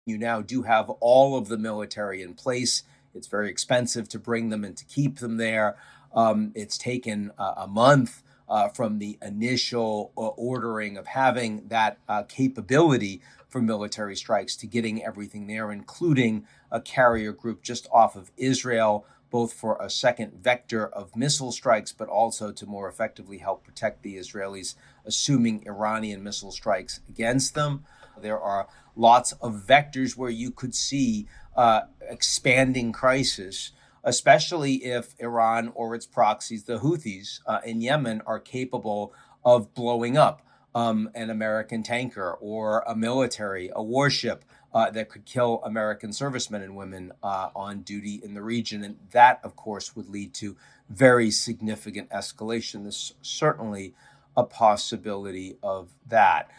You now do have all of the military in place. It's very expensive to bring them and to keep them there. It's taken a month from the initial ordering of having that capability for military strikes to getting everything there, including a carrier group just off of Israel, both for a second vector of missile strikes, but also to more effectively help protect the Israelis, assuming Iranian missile strikes against them. There are lots of vectors where you could see expanding crisis, especially if Iran or its proxies, the Houthis in Yemen, are capable of blowing up an American tanker or a warship that could kill American servicemen and women on duty in the region. And that, of course, would lead to very significant escalation. There's certainly a possibility of that.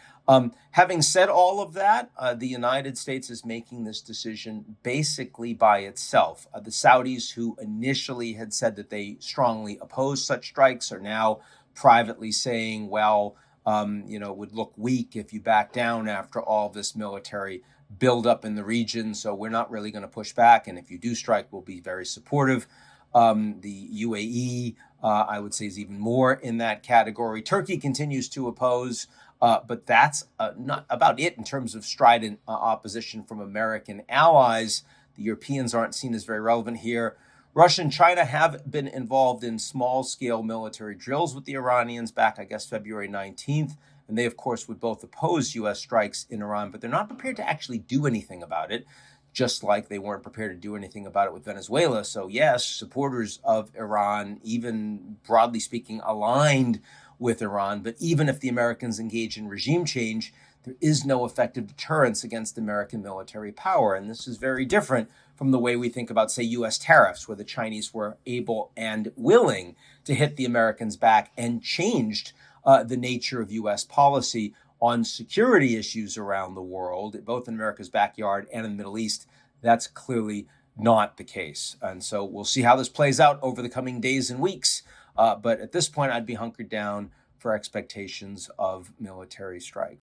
Having said all of that, the United States is making this decision basically by itself. The Saudis, who initially had said that they strongly oppose such strikes, are now privately saying, well, it would look weak if you back down after all this military buildup in the region. So we're not really going to push back. And if you do strike, we'll be very supportive. The UAE, I would say, is even more in that category. Turkey continues to oppose. But that's not about it in terms of strident opposition from American allies. The Europeans aren't seen as very relevant here. Russia and China have been involved in small-scale military drills with the Iranians back, I guess, February 19th. And they, of course, would both oppose U.S. strikes in Iran, but they're not prepared to actually do anything about it, just like they weren't prepared to do anything about it with Venezuela. So, yes, supporters of Iran, even broadly speaking, aligned with Iran. But even if the Americans engage in regime change, there is no effective deterrence against American military power. And this is very different from the way we think about, say, U.S. tariffs, where the Chinese were able and willing to hit the Americans back and changed the nature of U.S. policy on security issues around the world, both in America's backyard and in the Middle East. That's clearly not the case. And so we'll see how this plays out over the coming days and weeks. But at this point, I'd be hunkered down for expectations of military strike.